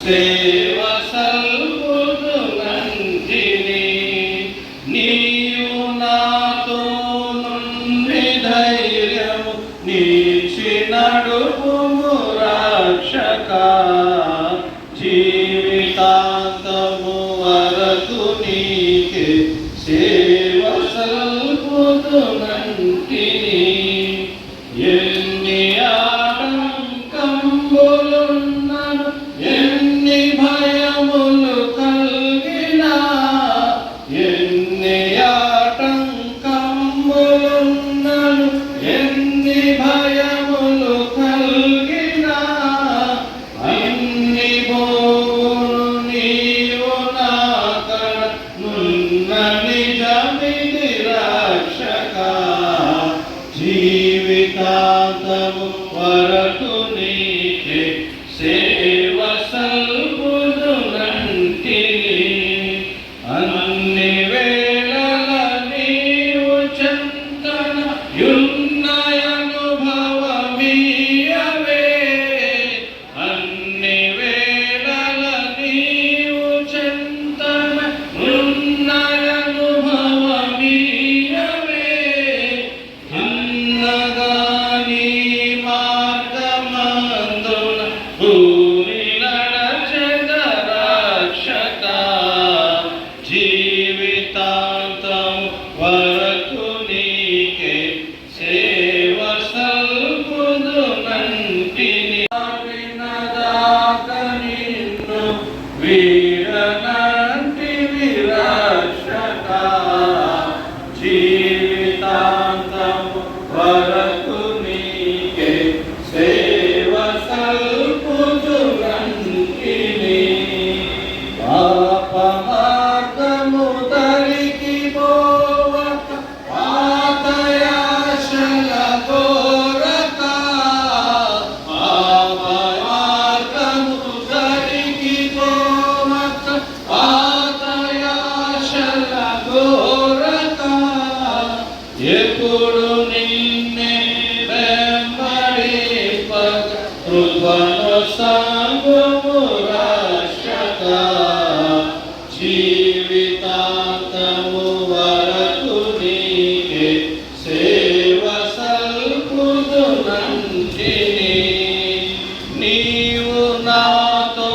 సేవ సల్పుదు నందిని నీవు నాతో నుండి ధైర్యము నీచి నడుపుము రక్షక జీవితాంతము వరకు నీకే సేవ సల్పుదు నందిని ఎన్ని ఆటంకములున్నను ఎన్ని భయములు కలిగినా ఎన్ని ఆటంకములున్నను ఎన్ని భయములు కలిగినా అన్ని పోవును నీవు నాకడ నున్న నిజమిది రక్షక జీవితాంతము వరకు నీకే సేవ సల్పుదు నంటిని అన్ని వేళల నీవు చెంతన యున్నయనుభవమీయవే అన్ని వేళల నీవు చెంతన యున్నయనుభవమీయవే అన్నగా నీ మార్గమందున భూమి నడచెద రక్షక జీవితాంతం వరకు నీకే సేవ సల్పుదు నంటిని వినదాక నిన్ను వీరనంటివి రక్షక జీవితాంతం వరకు నీకే సేవ సల్పుదు నంటిని పాపమార్గము దరికి పోవక పాతయాశల కోరక పాపమార్గము దరికి పోవక పాతయాశల కోరక ఎప్పుడు నిన్నే వెంబడింపక కృపను సాంగుము రక్షక జీవితాంతము వరకు నీకే సేవ సల్పుదు నంటిని నీవు నాతో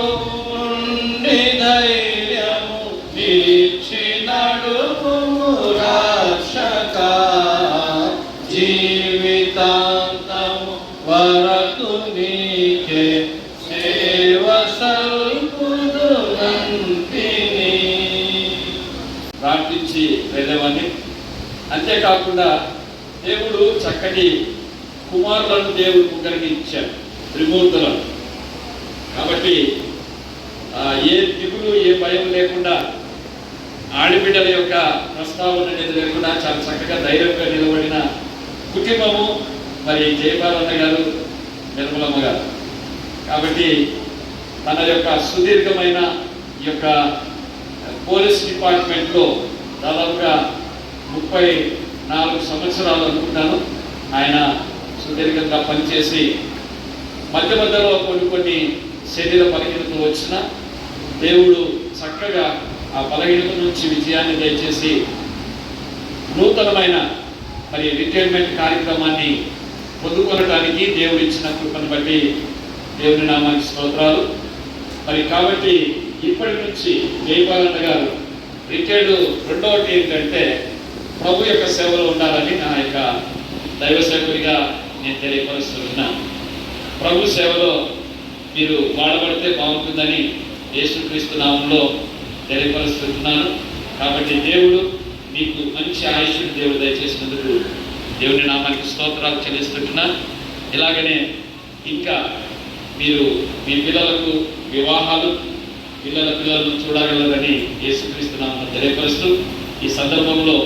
నుండి ధైర్యము నిలిచి నడుపుము రక్షక జీవితాంతము వరకు నీకే సేవ సల్పుదు నంటిని ప్రార్థించి వెళ్ళేవాడిని. అంతేకాకుండా దేవుడు చక్కటి కుమారులను దేవుడు ముగ్గురికి ఇచ్చాడు, త్రిమూర్తులను. కాబట్టి ఏ దిగులు ఏ భయం లేకుండా ఆడబిడ్డల యొక్క ప్రస్తావన అనేది లేకుండా చాలా చక్కగా ధైర్యంగా నిలబడిన కుటుంబము మరి జయపాలన్న గారు, నిర్మలమ్మ గారు. కాబట్టి తన యొక్క సుదీర్ఘమైన ఈ యొక్క పోలీస్ డిపార్ట్మెంట్లో దాదాపుగా 34 సంవత్సరాలు అనుకుంటాను ఆయన సుదీర్ఘంగా పనిచేసి మధ్య మధ్యలో కొన్ని శరీర బలహీనతలు వచ్చిన దేవుడు చక్కగా ఆ బలహీనత నుంచి విజయాన్ని దయచేసి నూతనమైన మరి రిటైర్మెంట్ కార్యక్రమాన్ని పొందుకొనడానికి దేవుడు ఇచ్చిన కృపను బట్టి దేవుని నామానికి స్తోత్రాలు. మరి కాబట్టి ఇప్పటి నుంచి జయపాలన్న గారు రిటైర్డ్ రెండవది ఏంటంటే ప్రభు యొక్క సేవలో ఉండాలని నా యొక్క దైవ సేవకుడిగా నేను తెలియపరుస్తున్నా. ప్రభు సేవలో మీరు వాడబడితే బాగుంటుందని యేసుక్రీస్తు నామంలో తెలియపరుస్తున్నాను. కాబట్టి దేవుడు మీకు మంచి ఆయుష్ను దేవుడు దయచేసినందుకు దేవుని నామానికి స్తోత్రాలు చెల్లిస్తున్నా. ఇలాగనే ఇంకా మీరు మీ పిల్లలకు వివాహాలు పిల్లలను చూడగలరని యేసుక్రీస్తు నామమున తెలియపరుస్తూ ఈ సందర్భంలో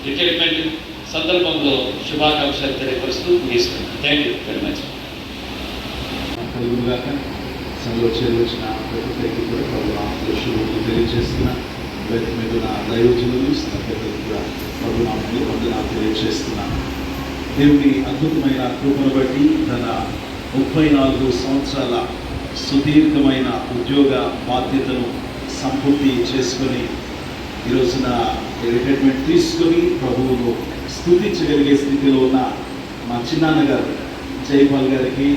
రిటైర్మెంట్ సందర్భంలో శుభాకాంక్షలు తెలియపరుస్తూ ముగిస్తున్నాను. Thank you very much. వచ్చిన ప్రతి ఒక్కరికి కూడా శుభాలు తెలియజేస్తున్నా. మీద దైవజనులు పెద్దలు కూడా ప్రభునామని వందనాలు తెలియజేస్తున్నాను. దేవుని అద్భుతమైన కృపను బట్టి తన 34 సంవత్సరాల సుదీర్ఘమైన ఉద్యోగ బాధ్యతను సంపూర్తి చేసుకొని ఈ రోజున రిటైర్మెంట్ తీసుకొని ప్రభువును స్తుతించగలిగే స్థితిలో ఉన్న మా చిన్నాన్నగారు జైపాల్ గారికి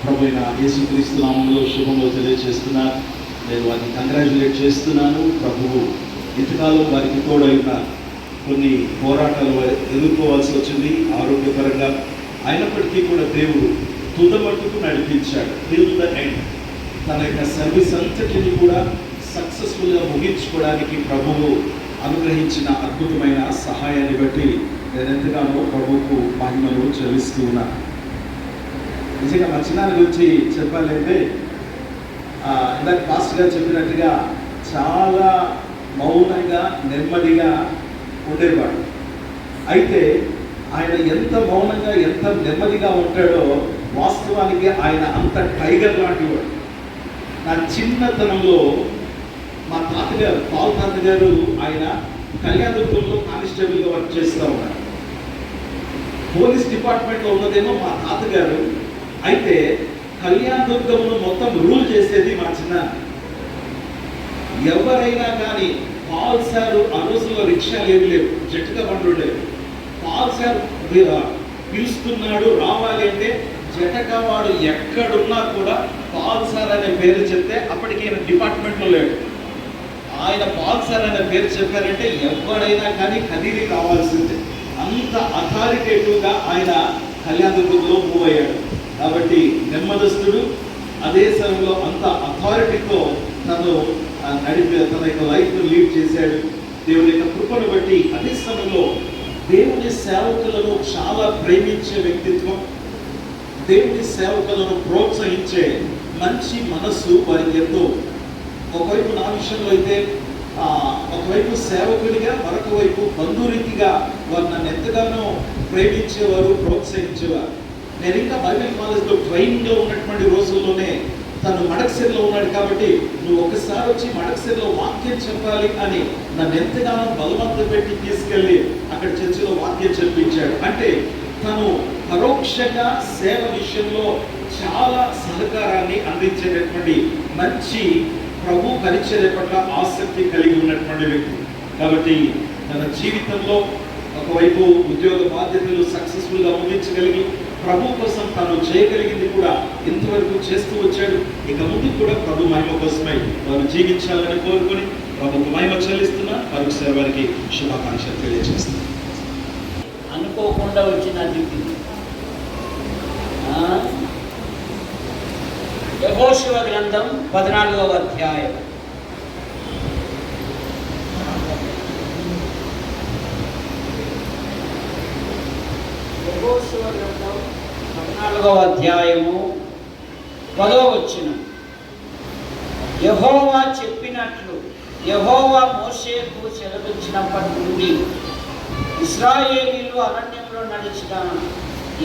ప్రభు అయిన యేసుక్రీస్తు నామములో శుభంలో తెలియజేస్తున్నారు. నేను వారిని కంగ్రాచులేట్ చేస్తున్నాను. ప్రభువు ఇంతకాలం వారికి తోడైన కొన్ని పోరాటాలు ఎదుర్కోవాల్సి వచ్చింది ఆరోగ్యపరంగా. అయినప్పటికీ కూడా దేవుడు తుదమట్టుకు నడిపించాడు. టిల్ ద ఎండ్ తన యొక్క సర్వీస్ అంతటిని కూడా సక్సెస్ఫుల్గా ముగించుకోవడానికి ప్రభువు అనుగ్రహించిన అద్భుతమైన సహాయాన్ని బట్టి నేను ఎంతగానో ప్రభువుకు మహిమలు చెల్లిస్తూ ఉన్నాను. నిజంగా మా చిన్నాన్న గురించి చెప్పాలంటే ఇందాక పాస్టర్ గారు చెప్పినట్టుగా చాలా మౌనంగా నెమ్మదిగా ఉండేవాడు. అయితే ఆయన ఎంత మౌనంగా ఎంత నెమ్మదిగా ఉంటాడో వాస్తవానికి ఆయన అంత టైగర్ లాంటి వాడు. నా చిన్నతనంలో మా తాతగారు పాల్ తాతగారు ఆయన కళ్యాణదుర్గంలో కానిస్టేబుల్గా వర్క్ చేస్తూ ఉన్నారు. పోలీస్ డిపార్ట్మెంట్లో ఉన్నదేమో మా తాతగారు, అయితే కళ్యాణదుర్గంలో మొత్తం రూల్ చేసేది మా చిన్న. ఎవరైనా కానీ పాల్ సారు ఆ రోజుల్లో రిక్షాలు ఏమి లేవు, జట్టుగా బండ్లు లేవు. పాల్ సార్ పిలుస్తున్నాడు రావాలి అంటే జటకా వాడు ఎక్కడున్నా కూడా పాల్ సార్ అనే పేరు చెప్తే అప్పటికి ఆయన డిపార్ట్మెంట్లో లేడు. ఆయన పాల్ సార్ అనే పేరు చెప్పారంటే ఎవరైనా కానీ కదిలి కావాల్సిందే. అంత అథారిటేటివ్గా ఆయన కళ్యాణదుర్గంలో మూవ్ అయ్యాడు. కాబట్టి నెమ్మదస్తుడు, అదే సమయంలో అంత అథారిటీతో తను తన యొక్క లైఫ్ను లీడ్ చేశాడు. దేవుని యొక్క కృపను బట్టి అదే సమయంలో దేవుని సేవకులను చాలా ప్రేమించే వ్యక్తిత్వం, దేవుని సేవకులను ప్రోత్సహించే మంచి మనస్సు వారికి ఎంతో. ఒకవైపు నా విషయంలో అయితే ఒకవైపు సేవకుడిగా, మరొక వైపు బంధురీతిగా వారు నన్ను ఎంతగానో ప్రేమించేవారు, ప్రోత్సహించేవారు. నేను ఇంకా బైబిల్ కాలేజ్లో ట్రైనింగ్లో ఉన్నటువంటి రోజుల్లోనే తను మడకసిరిలో ఉన్నాడు కాబట్టి నువ్వు ఒకసారి వచ్చి మడకసిరిలో వాక్యం చెప్పాలి అని నన్ను ఎంతగానో బలవంతం పెట్టి తీసుకెళ్ళి అక్కడ చర్చిలో వాక్యం చెప్పించాడు. అంటే తను పరోక్షంగా సేవ విషయంలో చాలా సహకారాన్ని అందించేటటువంటి మంచి ప్రభు పరిచర్య పట్ల ఆసక్తి కలిగి ఉన్నటువంటి వ్యక్తి. కాబట్టి తన జీవితంలో ఒకవైపు ఉద్యోగ బాధ్యతలు సక్సెస్ఫుల్గా ముగించగలిగి ప్రభు కోసం తను చేయగలిగింది కూడా ఇంతవరకు చేస్తూ వచ్చాడు. ఇక ముందు కూడా ప్రభు మహిమ కోసమై వారు జీవించాలని కోరుకొని ప్రభుకు మహిమ చెల్లిస్తున్నా. మరొకసారి వారికి శుభాకాంక్షలు తెలియజేస్తున్నా. అనుకోకుండా వచ్చిన అతిథి యెహోషువ గ్రంథం 14వ అధ్యాయం. యెహోషువ గ్రంథం 14వ అధ్యాయము 10వ వచనం. యెహోవా చెప్పినట్లు యెహోవా మోషేకు సెలవిచ్చినప్పటి నుండి ఇశ్రాయేలీయులు అరణ్యంలో నడిచిన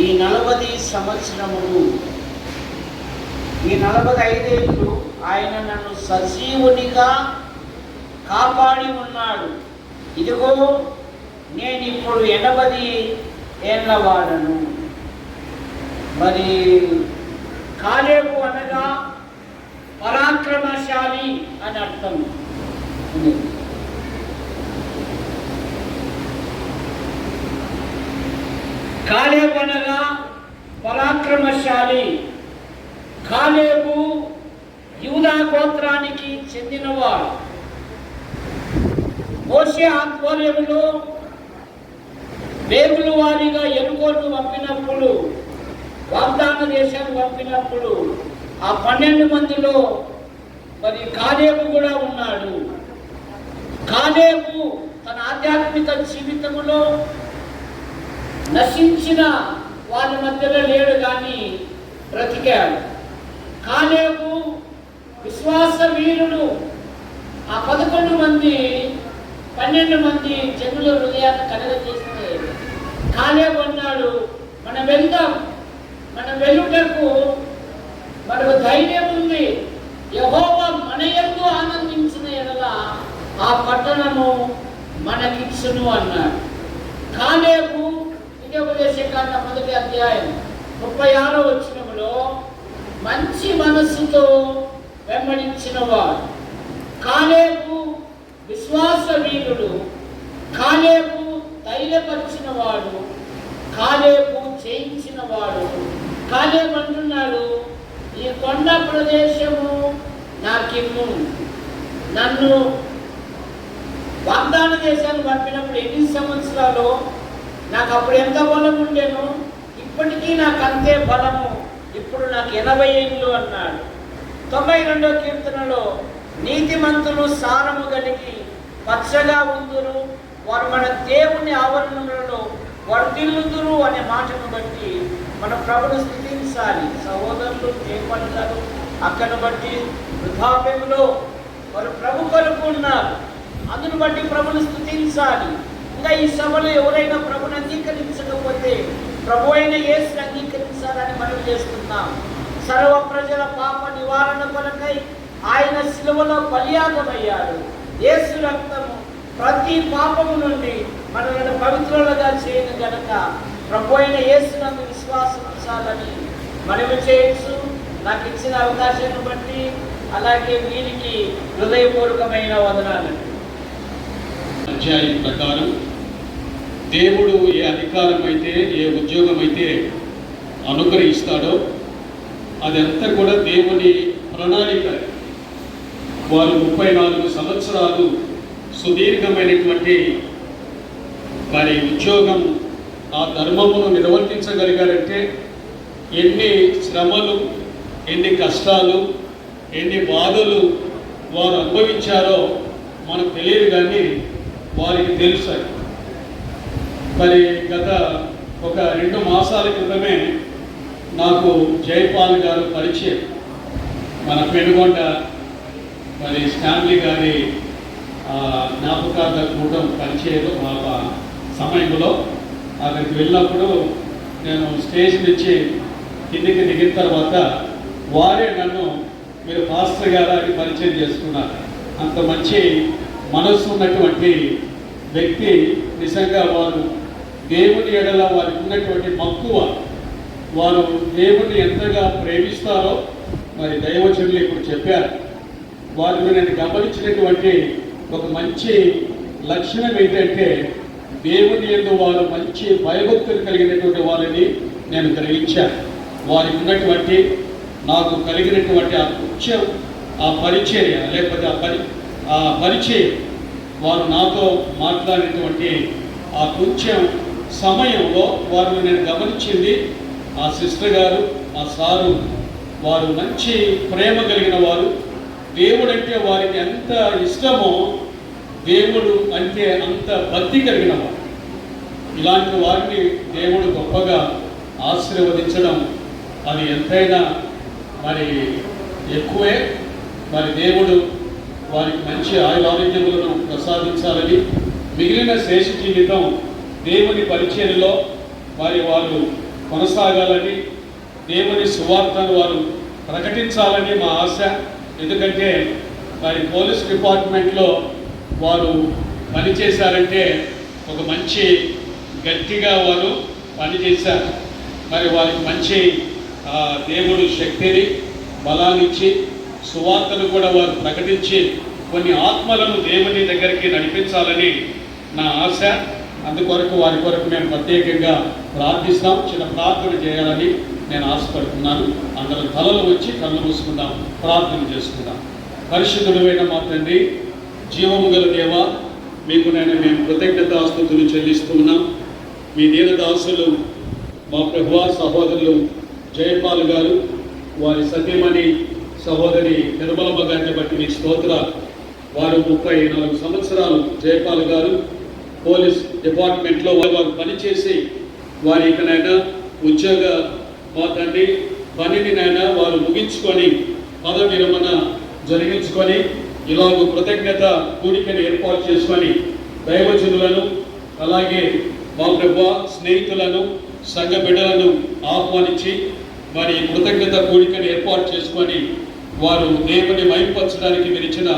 ఈ 40 సంవత్సరములు, ఈ 45 ఏళ్ళు ఆయన నన్ను సజీవునిగా కాపాడి ఉన్నాడు. ఇదిగో నేను ఇప్పుడు 80 ఏళ్ళ వాడను. మరి కాలేబు అనగా పరాక్రమశాలి అని అర్థం. కాలేబు అనగా పరాక్రమశాలి. కాలేబు యూదా గోత్రానికి చెందినవాడు. మోషే ఆధ్వర్యంలో వేగుల వారీగా ఎరుకోను పంపినప్పుడు, వాగ్దాన దేశాన్ని పంపినప్పుడు ఆ 12 మందిలో మరి కాలేబు కూడా ఉన్నాడు. కాలేబు తన ఆధ్యాత్మిక జీవితంలో నశించిన వాళ్ళ మధ్యలో లేడు కానీ బ్రతికాడు. కాలేబు విశ్వాస వీరుడు. ఆ 11 మంది 12 మంది జనుల హృదయాన్ని కలగజేస్తే కాలేబు అన్నాడు, మనం వెళ్దాం, మనం వెళ్ళుటకు మనకు ధైర్యం ఉంది. యెహోవా మన యందు ఆనందించిన ఎడల ఆ పట్టణము మనకిచ్చును అన్నాడు. కాలేబు ద్వితీయోపదేశకాండ 1వ అధ్యాయం 36వ వచనములో మంచి మనస్సుతో వెంబడించిన వాడు. కాలేబు విశ్వాస వీరుడు, కాలేబు ధైర్యపరిచిన వాడు, కాలేబు చేయించిన వాడు. కాలేబు అంటున్నాడు, ఈ కొండ ప్రదేశము నాకిమ్ము. నన్ను వాగ్దాన దేశాన్ని పంపినప్పుడు 8 సంవత్సరాలు నాకు అప్పుడు ఎంత బలం ఉండేను, ఇప్పటికీ నాకు అంతే బలము, ఇప్పుడు నాకు 80 ఏళ్ళు అన్నాడు. 92వ కీర్తనలో నీతిమంతులు సారము కలిగి పచ్చగా ఉందురు, వారు మన దేవుని ఆవరణములలో వర్ధిల్లుదురు అనే మాటను బట్టి మన ప్రభును స్తుతించాలి. సహోదరులు చేపడతారు, అక్కను బట్టి వృద్ధాప్యంలో వారు ప్రభు కొరకు ఉన్నారు, అందును బట్టి ప్రభును స్తుతించాలి. ఇంకా ఈ సభలో ఎవరైనా ప్రభుని అంగీకరించకపోతే ప్రభు అయిన యేసుని అంగీకరించాలని మనం చేస్తున్నాం. సర్వ ప్రజల పాప నివారణ కొరకై ఆయన శిలువలో బలియాగమయ్యాడు. యేసు రక్తము ప్రతి పాపము నుండి మనల్ని పవిత్రులుగా చేయను గనక ప్రభు అయిన యేసునందు విశ్వాసం ఉంచాలని మనము చేయొచ్చు. నాకు ఇచ్చిన అవకాశాన్ని బట్టి అలాగే వీరికి హృదయపూర్వకమైన వందనాలు. అధ్యాయం ప్రకారం దేవుడు ఏ అధికారం అయితే, ఏ ఉద్యోగం అయితే అనుగ్రహిస్తాడో అదంతా కూడా దేవుని ప్రణాళిక. వారు 34 సంవత్సరాలు సుదీర్ఘమైనటువంటి వారి ఉద్యోగం, ఆ ధర్మమును నిర్వర్తించగలిగారంటే ఎన్ని శ్రమలు, ఎన్ని కష్టాలు, ఎన్ని బాధలు వారు అనుభవించారో మనకు తెలియదు, కానీ వారికి తెలుసు. మరి గత ఒక 2 మాసాల క్రితమే నాకు జయపాల్ గారు పరిచయం. మన పెనుగొండ మరి స్టాన్లీ గారి జ్ఞాపకార్థ కూటం పరిచయం సమయంలో అక్కడికి వెళ్ళినప్పుడు నేను స్టేజ్ నుంచి కిందికి దిగిన తర్వాత వారే నన్ను మీరు పాస్టర్ గారు అని పరిచయం చేసుకున్నారు. అంత మంచి మనస్సు ఉన్నటువంటి వ్యక్తి. నిజంగా వారు దేవుని ఎడల వారికి ఉన్నటువంటి మక్కువ, వారు దేవుని ఎంతగా ప్రేమిస్తారో మరి దైవజనులు ఇప్పుడు చెప్పారు. వారిని నేను గమనించినటువంటి ఒక మంచి లక్షణం ఏంటంటే దేవుని యందు వారు మంచి భయభక్తులు కలిగినటువంటి వారిని నేను గ్రహించాను. వారికి ఉన్నటువంటి నాకు కలిగినటువంటి ఆ ముఖ్యం, ఆ పరిచర్య లేకపోతే ఆ పరిచయం, వారు నాతో మాట్లాడినటువంటి ఆ కొంచెం సమయంలో వారిని నేను గమనించింది, ఆ సిస్టర్ గారు, ఆ సారు వారు మంచి ప్రేమ కలిగిన వారు. దేవుడు అంటే వారికి ఎంత ఇష్టమో దేవుడు అంటే అంత భక్తి కలిగిన వారు. ఇలాంటి వారిని దేవుడు గొప్పగా ఆశీర్వదించడం అది ఎంతైనా మరి ఎక్కువే. మరి దేవుడు వారికి మంచి ఆయురారోగ్యములను ప్రసాదించాలని, మిగిలిన శేష జీవితం దేవుని పరిచర్యలో వారు కొనసాగాలని, దేవుని సువార్తను వారు ప్రకటించాలని మా ఆశ. ఎందుకంటే మరి పోలీస్ డిపార్ట్మెంట్లో వారు పనిచేశారంటే ఒక మంచి గట్టిగా వారు పనిచేశారు. మరి వారికి మంచి దేవుడు శక్తిని, బలాన్ని ఇచ్చి సువార్తను కూడా వారు ప్రకటించి కొన్ని ఆత్మలను దేవుని దగ్గరికి నడిపించాలని నా ఆశ. అందుకొరకు వారి కొరకు మేము ప్రత్యేకంగా ప్రార్థిస్తాం. చిన్న ప్రార్థన చేయాలని నేను ఆశపడుతున్నాను. అందరం తలలు వచ్చి కళ్ళు మూసుకుందాం, ప్రార్థన చేసుకుందాం. పరిశుద్ధుడైన మా తండ్రి, జీవము గల దేవ, మీకు మేము కృతజ్ఞతాస్తుతులు చెల్లిస్తూ ఉన్నాం. మీ దీనదాసులు మా ప్రభువా సహోదరులు జయపాల్ గారు, వారి సతీమణి సహోదరి నిర్మలమ్మ గారిని బట్టి మీకు స్తోత్ర. వారు 34 సంవత్సరాలు జయపాల్ గారు పోలీస్ డిపార్ట్మెంట్లో వారు పనిచేసి వారి ఇకనైనా ఉద్యోగ మా తండ్రి పనిని వారు ముగించుకొని పదవి విరమణ జరిగించుకొని ఇలాగ కృతజ్ఞత కూడికని ఏర్పాటు చేసుకొని దైవజనులను అలాగే మా ప్రభువా స్నేహితులను సంఘ బిడ్డలను ఆహ్వానించి మరి కృతజ్ఞత కూడికని ఏర్పాటు చేసుకొని వారు దేవుని మహింపరచడానికి మీరు ఇచ్చిన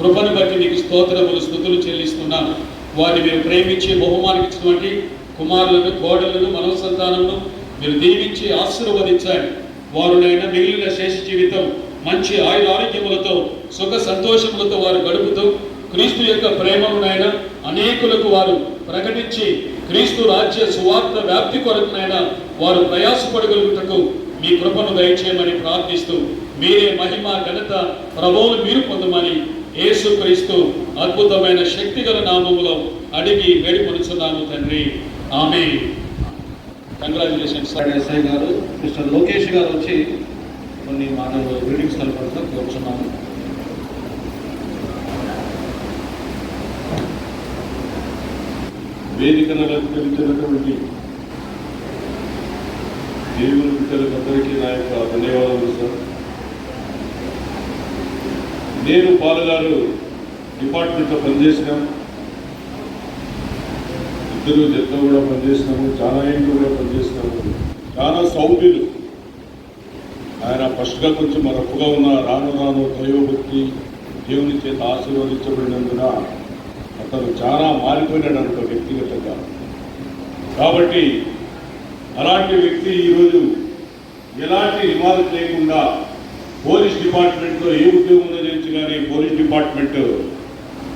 కృపను బట్టి నీకు స్తోత్రములు స్తుతులు చెల్లిస్తున్నాను. వారిని మీరు ప్రేమించి బహుమానించినటువంటి కుమారులను, కోడలను, మనోసంతానమును మీరు దీవించి ఆశీర్వదించండి. వారునైనా మిగిలిన శేష జీవితం మంచి ఆరోగ్యములతో సుఖ సంతోషములతో వారు గడుపుతూ క్రీస్తు యొక్క ప్రేమమునైనా అనేకులకు వారు ప్రకటించి క్రీస్తు రాజ్య సువార్త వ్యాప్తి కొరకునైనా వారు ప్రయాసపడగలుగుటకు మీ కృపను దయచేయమని ప్రార్థిస్తూ మీరే మహిమ ఘనత ప్రభువును మీరు పొందమని యేసు క్రీస్తు అద్భుతమైన శక్తిగల నామములో అడిగి వేడుకొనుచున్నాము తండ్రి. ఆమేన్. కంగ్రాచులేషన్స్. ఎస్ఐ గారు మిస్టర్ లోకేష్ గారు వచ్చి కొన్ని మాటలు గ్రీటింగ్స్ కలపడంతో కోరుచున్నాము. వేదికను అలంకరించినటువంటి దేవుని బిడ్డలందరికీ నా యొక్క ధన్యవాదాలు సార్. నేను పాలగారు డిపార్ట్మెంట్లో పనిచేసినాం, ఇద్దరు జట్టు కూడా పనిచేసినాము, చాలా ఇంట్లో కూడా పనిచేసినాము. చాలా సౌమ్యులు. ఆయన ఫస్ట్గా కొంచెం రఫ్గా ఉన్న రాను రాను దైవభక్తి దేవుని చేత ఆశీర్వదించబడినందున అతను చాలా మారిపోయినాడు అనుకో వ్యక్తిగతంగా. కాబట్టి అలాంటి వ్యక్తి ఈరోజు ఎలాంటి రిమార్క్ లేకుండా పోలీస్ డిపార్ట్మెంట్లో ఏ ఉద్యోగం ఉందో తెలిసి కానీ పోలీస్ డిపార్ట్మెంట్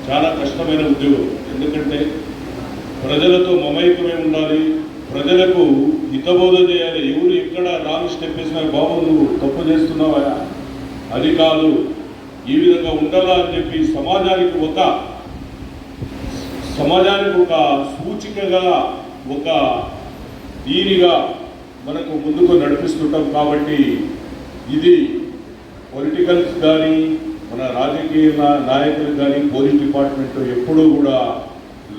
చాలా కష్టమైన ఉద్యోగం. ఎందుకంటే ప్రజలతో మమైకమై ఉండాలి, ప్రజలకు హితబోధ చేయాలి. ఎవరు ఎక్కడ రాంగ్ స్టెప్ వేసినా బాబు నువ్వు తప్పు చేస్తున్నావా, అది కాదు, ఈ విధంగా ఉండాలా అని చెప్పి సమాజానికి ఒక సూచికగా ఒక దీనిగా మనకు ముందుకు నడిపిస్తుంటాం. కాబట్టి ఇది పొలిటికల్స్ కానీ మన రాజకీయ నాయకులు కానీ పోలీస్ డిపార్ట్మెంట్ ఎప్పుడూ కూడా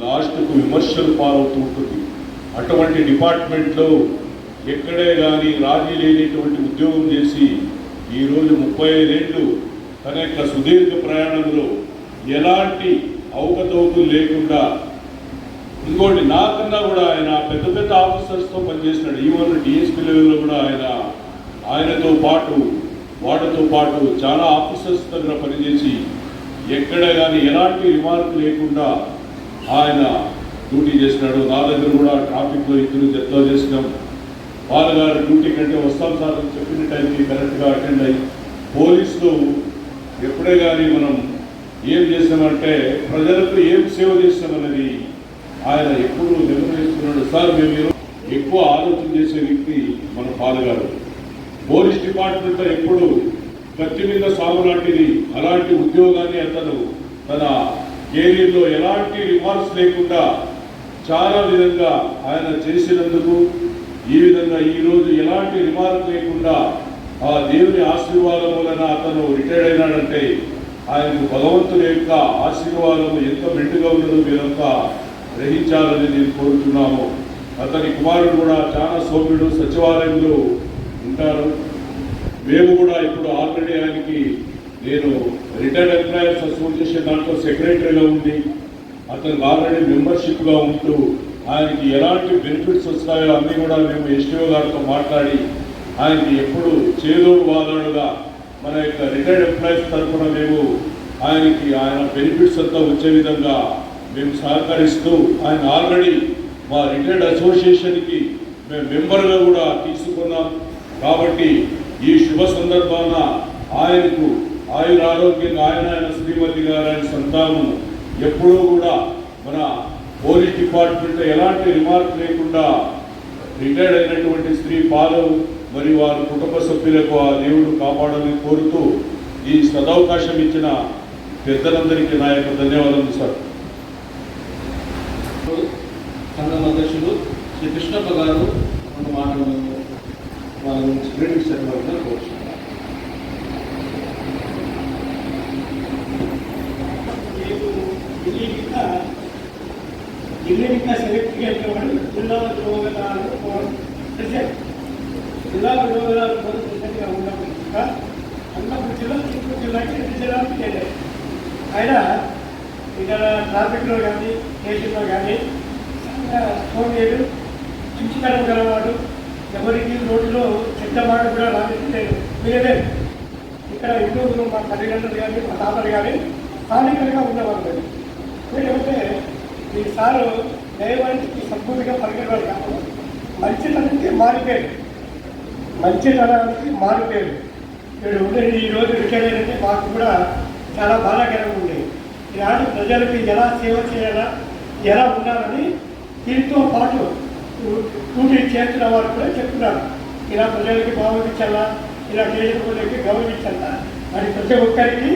లాస్ట్కు విమర్శలు పాలవుతూ ఉంటుంది. అటువంటి డిపార్ట్మెంట్లో ఎక్కడే కానీ రాజీ లేనిటువంటి ఉద్యోగం చేసి ఈరోజు 35 ఏళ్ళు తన యొక్క సుదీర్ఘ ప్రయాణంలో ఎలాంటి అవకతవకలు లేకుండా, ఇంకోటి నాకన్నా కూడా ఆయన పెద్ద పెద్ద ఆఫీసర్స్తో పనిచేసినాడు. ఈవెన్ డిఎస్పీ లెవెల్లో కూడా ఆయనతో పాటు వాటితో పాటు చాలా ఆఫీసర్స్ దగ్గర పనిచేసి ఎక్కడ కానీ ఎలాంటి రిమార్క్ లేకుండా ఆయన డ్యూటీ చేసినాడు. నా దగ్గర కూడా ట్రాఫిక్లో ఇద్దరు జట్లో చేసినాం. వాళ్ళగారు డ్యూటీ కంటే వస్తాం సార్ అని చెప్పిన టైంకి కరెక్ట్గా అటెండ్ అయ్యి పోలీసులు ఎప్పుడే కానీ మనం ఏం చేస్తామంటే ప్రజలకు ఏం సేవ చేస్తామన్నది ఆయన ఎప్పుడు నిర్ణయిస్తున్నాడు. సార్ మేము ఎక్కువ ఆలోచన చేసే వ్యక్తి మన పాలగారు. పోలీస్ డిపార్ట్మెంట్లో ఎప్పుడు కత్తి మీద సాగు లాంటిది అలాంటి ఉద్యోగాన్ని అతను తన కెరీర్లో ఎలాంటి రిమార్క్స్ లేకుండా చాలా విధంగా ఆయన చేసినందుకు ఈ విధంగా ఈరోజు ఎలాంటి రిమార్క్ లేకుండా ఆ దేవుని ఆశీర్వాదం వలన అతను రిటైర్డ్ అయినాడంటే ఆయనకు భగవంతుని యొక్క ఆశీర్వాదం ఎంత మెండుగా ఉన్నదో మీరంతా గ్రహించాలని నేను కోరుతున్నాము. అతని కుమారుడు కూడా చాలా సౌమ్యుడు, సచివాలయంలో ఉంటారు. మేము కూడా ఇప్పుడు ఆల్రెడీ ఆయనకి నేను రిటైర్డ్ ఎంప్లాయర్స్ అసోసియేషన్ దాంట్లో సెక్రటరీగా ఉండి అతనికి ఆల్రెడీ మెంబర్షిప్గా ఉంటూ ఆయనకి ఎలాంటి బెనిఫిట్స్ వస్తాయో అన్నీ కూడా మేము ఎస్టీఓ గారితో మాట్లాడి ఆయనకి ఎప్పుడు చేదోడు వాదాడుగా మన యొక్క రిటైర్డ్ ఎంప్లాయీస్ తరఫున మేము ఆయన బెనిఫిట్స్ అంతా వచ్చే విధంగా మేము సహకరిస్తూ ఆయన ఆల్రెడీ మా రిటైర్డ్ అసోసియేషన్కి మేము మెంబర్గా కూడా తీసుకున్నాం. కాబట్టి ఈ శుభ సందర్భాన ఆయనకు ఆరోగ్యంగా ఆయన శ్రీమతి గారు ఆయన సంతానం ఎప్పుడూ కూడా మన పోలీస్ డిపార్ట్మెంట్లో ఎలాంటి రిమార్క్ లేకుండా రిటైర్డ్ అయినటువంటి శ్రీ పాలవ్ మరియు వారి కుటుంబ సభ్యులకు ఆ దేవుడు కాపాడాలని కోరుతూ ఈ సదవకాశం ఇచ్చిన పెద్దలందరికీ నా యొక్క ధన్యవాదాలు సార్. సంఘం అధ్యక్షులు శ్రీ కృష్ణప్ప గారు కొన్ని మాటలు వాళ్ళ గురించి గ్రీటింగ్స్ చెప్పాలని కోరుచున్నాను. జిల్లా సెలెక్ట్ చేసేవాడు జిల్లా రోగాలు జిల్లా రోగాలు ప్రెసిడెంట్గా ఉన్నప్పుడు అన్నప్పుడు జిల్లా చిత్తూరు జిల్లాకి 2 జిల్లాలు చేయాలి. ఆయన ఇక్కడ ట్రాఫిక్లో కానీ స్టేషన్లో కానీ సోమేరు చుంచుతనం గలవాడు, ఎవరికి రోడ్లో చెడ్డ మాట కూడా రాలేదు. మీరే ఇక్కడ హిందువులు మా తల్లిదండ్రులు కానీ మా తాతలు కానీ స్థానికంగా ఉన్నవాళ్ళు. ఏమంటే ఈ సారు దైవానికి సంపూర్ణంగా పరిగెడవాడు కాదు, మంచితనంటే మారిపోయాడు. మంచితనానికి మారుపేరు. వీడు ఉండేది ఈరోజు రిటైర్ అయినంటే మాకు కూడా చాలా బాధాకరంగా ఉండేది. ఈనాడు ప్రజలకి ఎలా సేవ చేయాలా, ఎలా ఉండాలని దీంతో పాటు డ్యూటీ చేస్తున్న వారు కూడా చెప్తున్నారు. ఇలా ప్రజలకి గౌరవించాలా, ఇలా చేసిన ప్రజలకి గౌరవించాలా అని ప్రతి ఒక్కరికి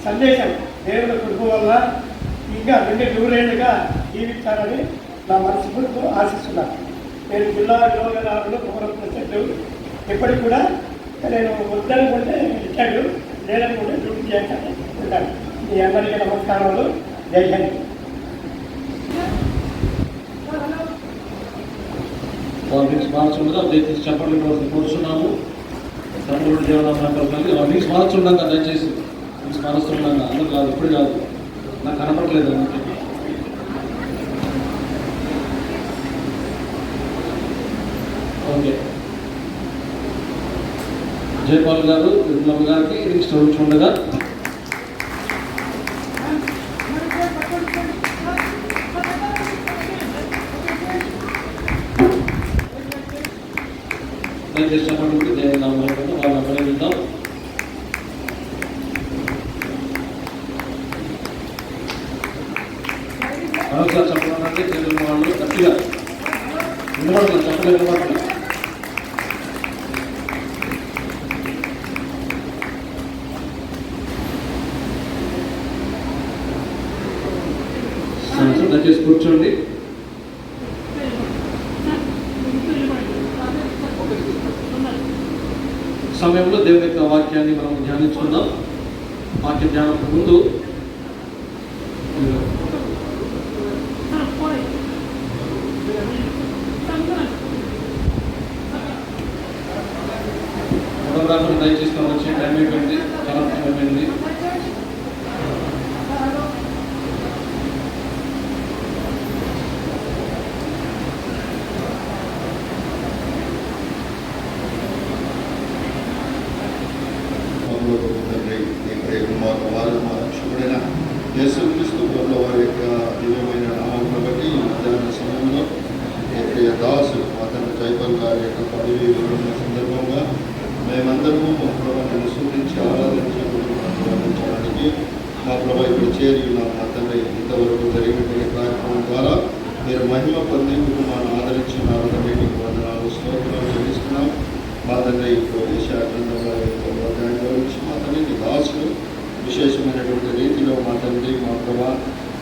సందేశం దేవుని కృప వల్ల ఇంకా 2 జీవించాలని నా మనస్ఫూర్తితో ఆశిస్తున్నాను. నేను జిల్లా యోగదారులు కుమరం ప్రెసిడెంట్. ఇప్పటికి కూడా నేను వద్దనుకుంటే ఇచ్చాడు, లేదనుకుంటే డ్యూటీ చేయాలని ఉంటాను. మీ అందరికీ నమస్కారాలు. జై హింద్. మార్చుండగా దయచేసి చెప్పండి కూర్చున్నాము. తమ్ముడు జీవనాలు లింక్స్ మార్చుండగా దయచేసి లింక్స్ మారుస్తుండగా అందరూ కాదు, ఇప్పుడు కాదు, నాకు కనపడలేదు. ఓకే, జయపాల్ గారు నిర్మల గారికి లింక్స్ చదువుతుండగా దయచేసి చెప్పండి. వాళ్ళని అభినందిద్దాం. మరోసారి చెప్పాలంటే తెలియని వాళ్ళు గట్టిగా వినబడలేదు, చెప్పలేని వాళ్ళు. దయచేసి కూర్చోండి. సమయంలో దేవుని యొక్క వాక్యాన్ని మనం ధ్యానించుకుందాం. వాక్య ధ్యానం ముందు ఫోటోగ్రాఫర్ దయచేసి వచ్చే టైం అయిపోయింది, చాలా టైం అయిపోయింది. యేసుక్రీస్తు ప్రభుల వారి యొక్క దివ్యమైన నామమును బట్టి మధ్యాహ్న సమయంలో దాసు అతను జైపాల్ గారి యొక్క పదవి వివరణ సందర్భంగా మేమందరము మా ప్రభుత్వాన్ని సూచించి ఆరాధించడానికి మా ప్రభు ఇక్కడ చేరి ఉన్నాం. మా తండ్రి ఇంతవరకు జరిగినటువంటి కార్యక్రమం ద్వారా మీరు మహిమ పొందేందుకు మనం ఆదరించినారు. మీకు వందనాలు స్తోత్రాలు చెల్లిస్తున్నాం. మా తండ్రి ఇప్పుడు యెషయా గ్రంథంలో గౌరవించి మా తండ్రి దాసులు విశేషమైనటువంటి రీతిలో మా తండ్రి మా ప్రభా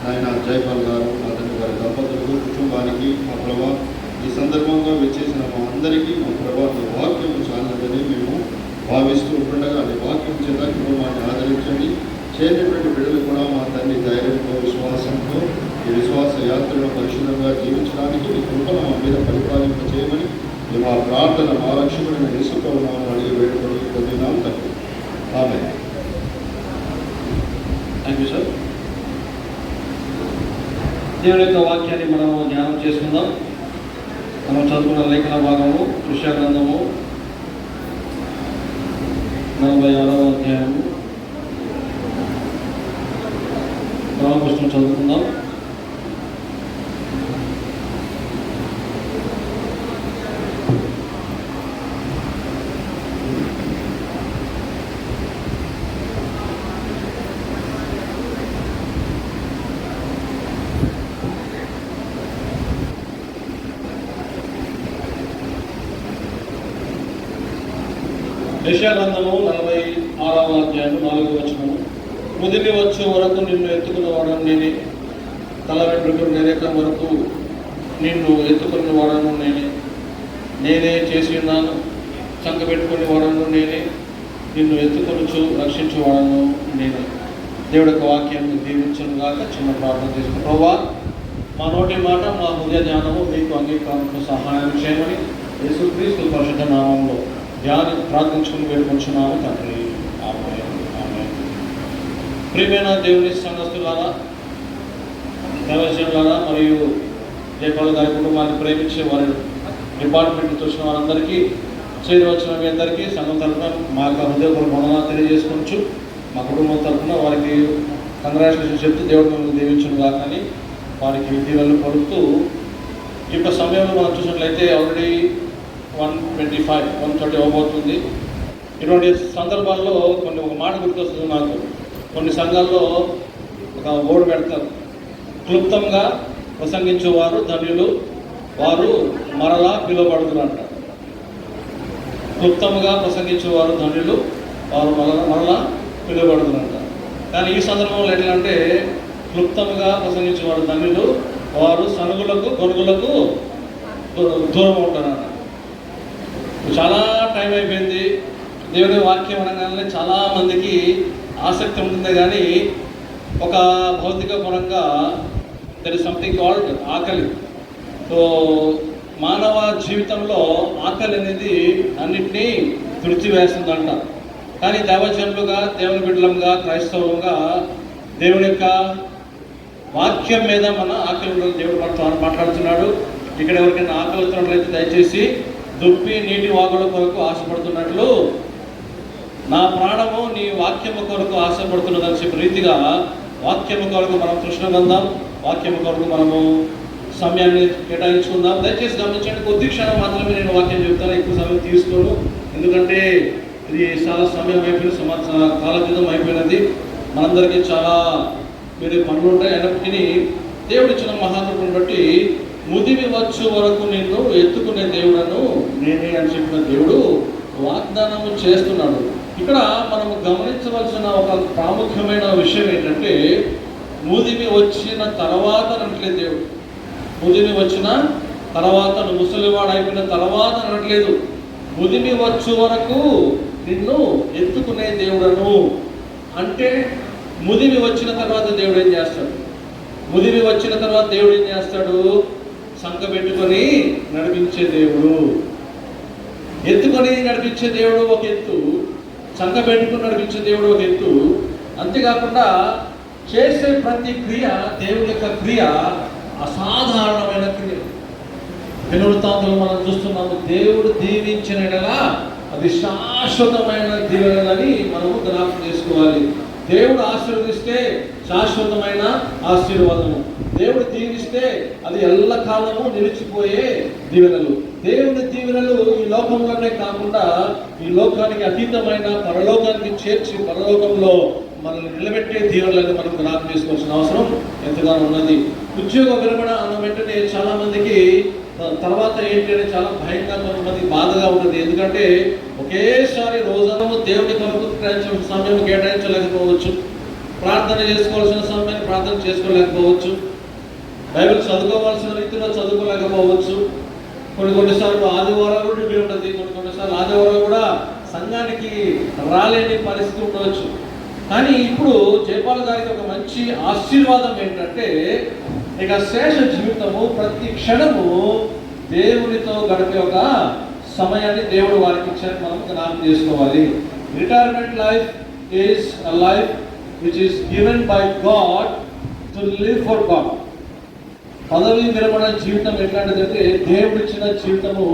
ఆయన జైపాల్ గారు మా తండ్రి వారి దంపతులకు కుటుంబానికి మా ప్రభా ఈ సందర్భంగా వచ్చేసిన మా అందరికీ మా ప్రభా మీ వాక్యం చాలినదని మేము భావిస్తూ ఉంటుండగా అది వాక్యం చేత కుటుంబాన్ని ఆదరించండి. చేరినటువంటి బిడ్డలు కూడా మా తండ్రి ధైర్యంతో విశ్వాసంతో ఈ విశ్వాస యాత్రను పరిశుభ్రంగా జీవించడానికి మీ కృపను మా మీద పరిపాలింప చేయమని మా ప్రార్థన మా రక్షకుడైన యేసు ప్రభువును అడిగి వేడుకొని పొందినాం తండ్రి. ఆమేన్. Thank you sir. దేవుని యొక్క వాక్యాన్ని మనము ధ్యానం చేసుకుందాం. మనం చదువుకున్న లేఖన భాగము యెషయా గ్రంథము 46వ అధ్యాయము రామకృష్ణ చదువుకుందాం. యెషయా గ్రంథము 46వ అధ్యాయం 4వ వచనము. ముదిమి వచ్చే వరకు నిన్ను ఎత్తుకున్న వాడను నేనే, తల వెంట్రుకలు నెరకం వరకు నిన్ను ఎత్తుకున్న వాడను నేనే చేసి ఉన్నాను. చంక పెట్టుకుని వాడను నేనే, నిన్ను ఎత్తుకొనుచు రక్షించు వాడను నేనే. దేవుడి యొక్క వాక్యాన్ని దీవించను గాక. చిన్న ప్రార్థన చేసుకుని, ప్రభువా మా నోటి మాట మా హృదయ ధ్యానము మీకు అంగీకారంతో సహాయం చేయమని యేసుక్రీస్తు పరిశుద్ధ నామంలో ప్రార్థించుకుని వేడుకొంచున్నాము తండ్రి. ఆమేన్. ఆమేన్. ప్రియమైన దేవుని సంఘస్థులారా, దేవజనులారా మరియు జయపాల్ గారి కుటుంబాన్ని ప్రేమించే వారి డిపార్ట్మెంట్ వచ్చిన వారందరికీ, చేరి వచ్చిన మీ అందరికీ సంఘం తరఫున మా యొక్క హృదయపూర్వక వందనాలు తెలియజేసుకోవచ్చు. మా కుటుంబం తరఫున వారికి కంగ్రాచులేషన్ చెప్తూ దేవుడు మిమ్మల్ని దీవించును కాకని వారికి దీవెనలు పలుకుతూ, ఈ యొక్క సమయంలో మనం చూసినట్లయితే ఆల్రెడీ 125, 130 అవ్వబోతుంది. ఇటువంటి సందర్భాల్లో ఒక మాట గుర్తొస్తుంది నాకు. కొన్ని సంఘాల్లో ఒక బోర్డు పెడతారు, క్లుప్తంగా ప్రసంగించేవారు ధన్యులు, వారు మరలా పిలువబడుతున్నారు అంటారు. క్లుప్తంగా ప్రసంగించేవారు ధన్యులు, వారు మరలా పిలువబడుతున్నారు. కానీ ఈ సందర్భంలో ఎట్లా అంటే, క్లుప్తంగా ప్రసంగించేవారు ధన్యులు, వారు సనుగులకు గొనుగులకు దూరం ఉంటున్నారు. చాలా టైం అయిపోయింది. దేవుని వాక్యం అనగానే చాలామందికి ఆసక్తి ఉంటుంది, కానీ ఒక భౌతిక పరంగా దర్ ఇస్ సంథింగ్ కాల్డ్ ఆకలి. సో మానవ జీవితంలో ఆకలి అనేది అన్నింటినీ తుడిచివేస్తుందంట. కానీ దైవజనులుగా, దేవుని బిడ్డలంగా, క్రైస్తవులుగా దేవుని యొక్క వాక్యం మీద మన ఆకలి దేవుడు మాట్లాడుతున్నాడు. ఇక్కడ ఎవరికైనా ఆకలి అవుతున్నట్లయితే దయచేసి దుప్పి నీటి వాగుల కొరకు ఆశపడుతున్నట్లు నా ప్రాణము నీ వాక్యము కొరకు ఆశపడుతున్నదని చెప్పిన రీతిగా వాక్యము కొరకు మనం తృష్ణగందాం, వాక్యము కొరకు మనము సమయాన్ని కేటాయించుకుందాం. దయచేసి గమనించండి, కొద్ది క్షణం మాత్రమే నేను వాక్యం చెప్తాను, ఎక్కువ సమయం తీసుకోను. ఎందుకంటే ఇది చాలా సమయం అయిపోయింది, కాలతీతం అయిపోయినది. మనందరికీ చాలా వేరే పనులు ఉంటాయి. అయినప్పటికీ దేవుడిచ్చిన మహాకృపను బట్టి ముదిమి వచ్చు వరకు నిన్ను ఎత్తుకునే దేవుడను నేనే అని చెప్పిన దేవుడు వాగ్దానము చేస్తున్నాడు. ఇక్కడ మనము గమనించవలసిన ఒక ప్రాముఖ్యమైన విషయం ఏంటంటే, ముదిమి వచ్చిన తర్వాత అనట్లేదు దేవుడు. ముదిమి వచ్చిన తర్వాత, నువ్వు ముసలివాడు అయిపోయిన తర్వాత అనట్లేదు. ముదిమి వచ్చు వరకు నిన్ను ఎత్తుకునే దేవుడను అంటే, ముదిమి వచ్చిన తర్వాత దేవుడు ఏం చేస్తాడు? ముదిమి వచ్చిన తర్వాత దేవుడు ఏం చేస్తాడు? సంక పెట్టుకొని నడిపించే దేవుడు. ఎత్తుకొని నడిపించే దేవుడు ఒక ఎత్తు, సంక పెట్టుకుని నడిపించే దేవుడు ఒక ఎత్తు. అంతేకాకుండా చేసే ప్రతి క్రియ, దేవుని యొక్క క్రియ అసాధారణమైన క్రియ. పునరుత్థానంలో మనం చూస్తున్నాము, దేవుడు దీవించిన ఎడలా అది శాశ్వతమైన దీవెనలని మనము జ్ఞాపకం చేసుకోవాలి. దేవుడు ఆశీర్వదిస్తే శాశ్వతమైన ఆశీర్వాదము, దేవుడు దీవిస్తే అది ఎల్లకాలము నిలిచిపోయే దీవెనలు. దేవుని దీవెనలు ఈ లోకంలోనే కాకుండా ఈ లోకానికి అతీతమైన పరలోకానికి చేర్చి పరలోకంలో మనల్ని నిలబెట్టే దీవెనలను మనం జ్ఞాపకం చేసుకోవాల్సిన అవసరం ఎంతగానో ఉన్నది. ఉద్యోగ విరమణ అన్న వెంటనే చాలా మందికి తర్వాత ఏంటి అని చాలా భయంగా, కొంతమంది బాధగా ఉంటుంది. ఎందుకంటే ఒకేసారి రోజు దేవుని కొరకు సమయం కేటాయించలేకపోవచ్చు, ప్రార్థన చేసుకోవాల్సిన సమయాన్ని ప్రార్థన చేసుకోలేకపోవచ్చు, బైబిల్ చదువుకోవాల్సిన రీతిలో చదువుకోలేకపోవచ్చు. కొన్నిసార్లు ఆదివారాలు డ్యూటీ ఉంటుంది, కొన్నిసార్లు ఆదివారాలు కూడా సంఘానికి రాలేని పరిస్థితి ఉండవచ్చు. కానీ ఇప్పుడు జయపాల్ గారికి ఒక మంచి ఆశీర్వాదం ఏంటంటే, ఇక శేష జీవితము ప్రతి క్షణము దేవునితో గడిపే ఒక సమయాన్ని దేవుడు వారికి ఇచ్చారు, మనం జ్ఞాపకం చేసుకోవాలి. Retirement life is a life which is given by God to live for God. పదవి విరమణ జీవితం ఎట్లాంటిదంటే, దేవుడిచ్చిన జీవితము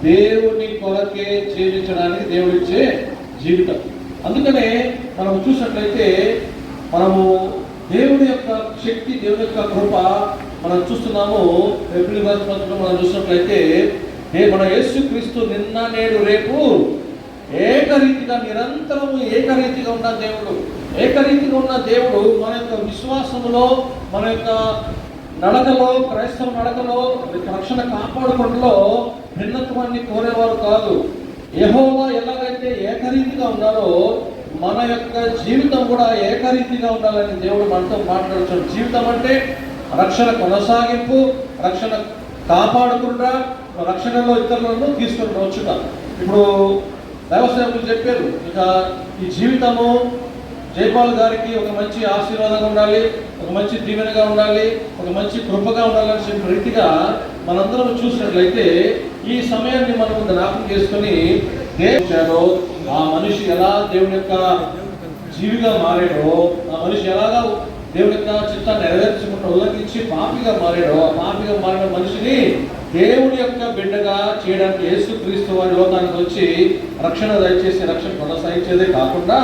దేవుని కొరకే జీవించడానికి దేవుడిచ్చే జీవితం. అందుకనే మనం చూసినట్లయితే మనము దేవుని యొక్క శక్తి, దేవుని యొక్క కృప మనం చూస్తున్నాము. ఏప్రిల్ మాసంలో మనం చూసినట్లయితే మన యేసుక్రీస్తు నిన్న నేడు రేపు ఏకరీతిగా నిరంతరము ఏకరీతిగా ఉన్న దేవుడు. ఏకరీతిగా ఉన్న దేవుడు మన యొక్క విశ్వాసములో, మన యొక్క నడకలో, క్రైస్తవ నడకలో, రక్షణ కాపాడుకోవడంలో భిన్నత్వాన్ని కోరేవారు కాదు. యెహోవా ఎలాగైతే ఏకరీతిగా ఉన్నారో మన యొక్క జీవితం కూడా ఏకరీతిగా ఉండాలని దేవుడు మనతో మాట్లాడుతున్నాడు. జీవితం అంటే రక్షణ కొనసాగింపు, రక్షణ కాపాడుకుంటా, రక్షణలో ఇతరులను తీసుకొని వచ్చుట. ఇప్పుడు దైవసేవకులు చెప్పారు, ఇక ఈ జీవితము జయపాల్ గారికి ఒక మంచి ఆశీర్వాదంగా ఉండాలి, ఒక మంచి దీవెనగా ఉండాలి, ఒక మంచి కృపగా ఉండాలని చెప్పిన రీతిగా మనందరం చూసినట్లయితే ఈ సమయాన్ని మనం జ్ఞాపకం చేసుకొని దేవుడు ఆ మనిషి ఎలా దేవుని యొక్క జీవిగా మారాడో, ఆ మనిషి ఎలాగా దేవుని యొక్క చిత్తాన్ని నెరవేర్చకుండా ఉల్లంఘించి పాపిగా మారాడో, ఆ పాపిగా మారిన మనిషిని దేవుని యొక్క బిడ్డగా చేయడానికి యేసుక్రీస్తు వారి లోకానికి వచ్చి రక్షణ దయచేసి రక్షణ కొనసాగించేదే కాకుండా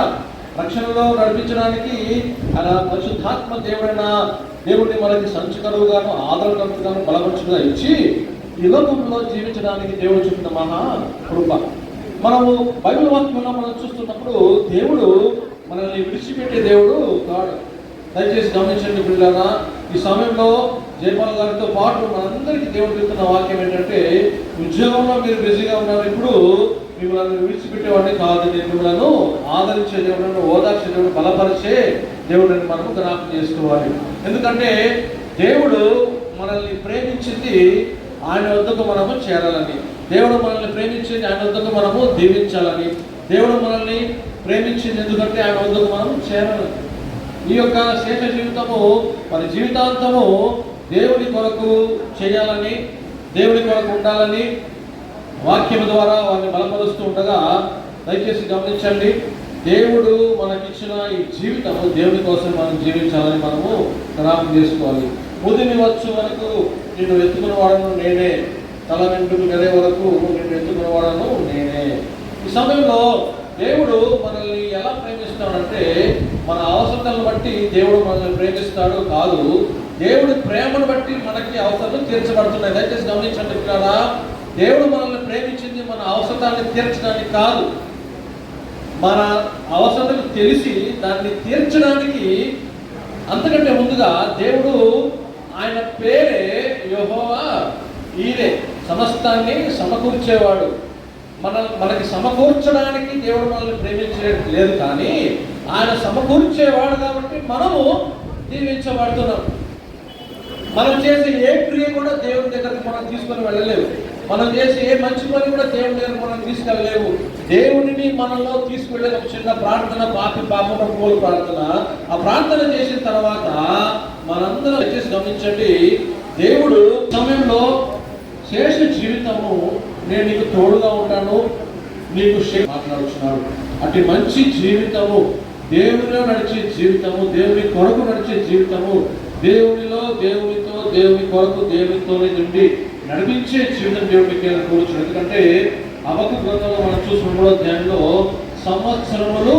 రక్షణలో నడిపించడానికి అలా పరిశుద్ధాత్మ దేవుడిని మనకి సంచకరువుగాను, ఆదరణకర్తగాను, బలపరుచుగా ఇచ్చి ఈ లోకంలో జీవించడానికి దేవుడు చూపిన మహా కృప. మనము బైబిల్ వాక్యంలో మనం చూస్తున్నప్పుడు దేవుడు మనల్ని విడిచిపెట్టే దేవుడు కాడు. దయచేసి గమనించండి పిల్లరా, ఈ సమయంలో జయపాల్ గారితో పాటు మనందరికీ దేవుడు చెప్తున్న వాక్యం ఏంటంటే, ఉద్యోగంలో మీరు బిజీగా ఉన్నారు, ఇప్పుడు మిమ్మల్ని విడిచిపెట్టేవాడిని కాదు, నేను మిమ్మల్ని ఆదరించే దేవుడు, ఓదార్చే దేవుడు, బలపరిచే దేవుడిని మనము జ్ఞాపకం చేసుకోవాలి. ఎందుకంటే దేవుడు మనల్ని ప్రేమించింది ఆయన వద్దకు మనము చేరాలని, దేవుడు మనల్ని ప్రేమించింది ఆయన వద్దకు మనము దీవించాలని, దేవుడు మనల్ని ప్రేమించింది ఎందుకంటే ఆయన వద్దకు మనము చేరాలని. ఈ యొక్క శేష జీవితము మన జీవితాంతము దేవుడి కొరకు చేయాలని, దేవుడి కొరకు ఉండాలని వాక్యం ద్వారా వారిని బలపరుస్తూ ఉండగా దయచేసి గమనించండి, దేవుడు మనకిచ్చిన ఈ జీవితము దేవుని కోసం మనం జీవించాలని మనము జ్ఞాపకం చేసుకోవాలి. ముదిమి వచ్చు వరకు నిన్ను ఎత్తుకున్న వాడను నేనే, తల వెంట్రుకు నెరే వరకు నిన్ను ఎత్తుకున్న వాడను నేనే. ఈ సమయంలో దేవుడు మనల్ని ఎలా ప్రేమిస్తాడంటే, మన అవసరాలను బట్టి దేవుడు మనల్ని ప్రేమిస్తాడు కాదు, దేవుడి ప్రేమను బట్టి మనకి అవసరాలు తీర్చబడుతున్నాయి. దయచేసి గమనించండి కదా, దేవుడు మనల్ని ప్రేమించింది మన అవసరాన్ని తీర్చడానికి కాదు, మన అవసరాలు తెలిసి దాన్ని తీర్చడానికి. అంతకంటే ముందుగా దేవుడు ఆయన పేరే యెహోవా ఈరే, సమస్తాన్ని సమకూర్చేవాడు. మనకి సమకూర్చడానికి దేవుడు మనల్ని ప్రేమించలేదు, కానీ ఆయన సమకూర్చేవాడు కాబట్టి మనము దీవించబడుతున్నాం. మనం చేసే ఏ క్రియ కూడా దేవుడి దగ్గరికి మనం తీసుకొని వెళ్ళలేవు, మనం చేసే ఏ మంచి పని కూడా దేవుడి దగ్గర మనం తీసుకెళ్ళలేవు. దేవుడిని మనలో తీసుకెళ్ళే ఒక చిన్న ప్రార్థన, పాపం పూల ప్రార్థన, ఆ ప్రార్థన చేసిన తర్వాత మనందరం చేసి గమనించండి, దేవుడు సమయంలో శేష జీవితము నేను నీకు తోడుగా ఉంటాను, నీకు మాట్లాడుతున్నాడు. అటు మంచి జీవితము, దేవునిలో నడిచే జీవితము, దేవుని కొరకు నడిచే జీవితము, దేవునిలో దేవునితో దేవుని కొరకు దేవునితోనే నుండి నడిపించే జీవితం దేవుడికి కోరుచు. ఎందుకంటే హబక్కు గ్రంథంలో మనం చూసిన 3వ అధ్యాయంలో సంవత్సరములు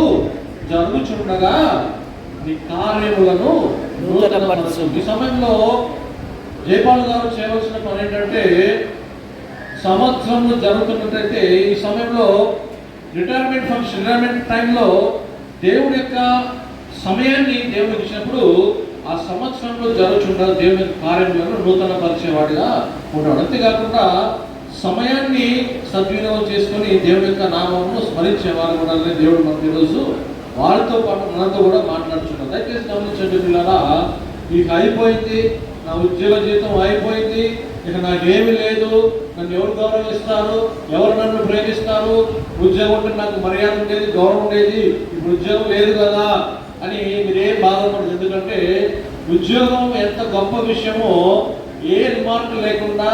జరుగుచుండగా నీ కార్యములను నూతనపరచు. ఈ సమయంలో జయపాల్ గారు చేయవలసిన పని ఏంటంటే, సంవత్సరంలో జరుగుతున్నట్టయితే ఈ సమయంలో రిటైర్మెంట్ టైంలో దేవుడి యొక్క సమయాన్ని దేవుడికి ఇచ్చినప్పుడు ఆ సంవత్సరంలో జరుగుతున్న దేవుని కార్యములను నూతన పరిచేవాడిగా ఉన్నాడు. అంతేకాకుండా సమయాన్ని సద్వినియోగం చేసుకొని దేవుడి యొక్క నామమును స్మరించేవారు కూడా దేవుడు మనకి ఈరోజు వారితో పాటు మనతో కూడా మాట్లాడుతున్నారు. దయచేసి గమనించండి పిల్లరా, ఇక అయిపోయింది, నా ఉద్యోగ జీవితం అయిపోయింది, ఇక నాకేమీ లేదు, నన్ను ఎవరు గౌరవిస్తారు, ఎవరు నన్ను ప్రేమిస్తారు, ఉద్యోగం ఉంటే నాకు మర్యాద ఉండేది, గౌరవం ఉండేది, ఇప్పుడు ఉద్యోగం లేదు కదా అని మీరేం బాధపడదు. ఎందుకంటే ఉద్యోగం ఎంత గొప్ప విషయమో, ఏ రిమార్క్ లేకుండా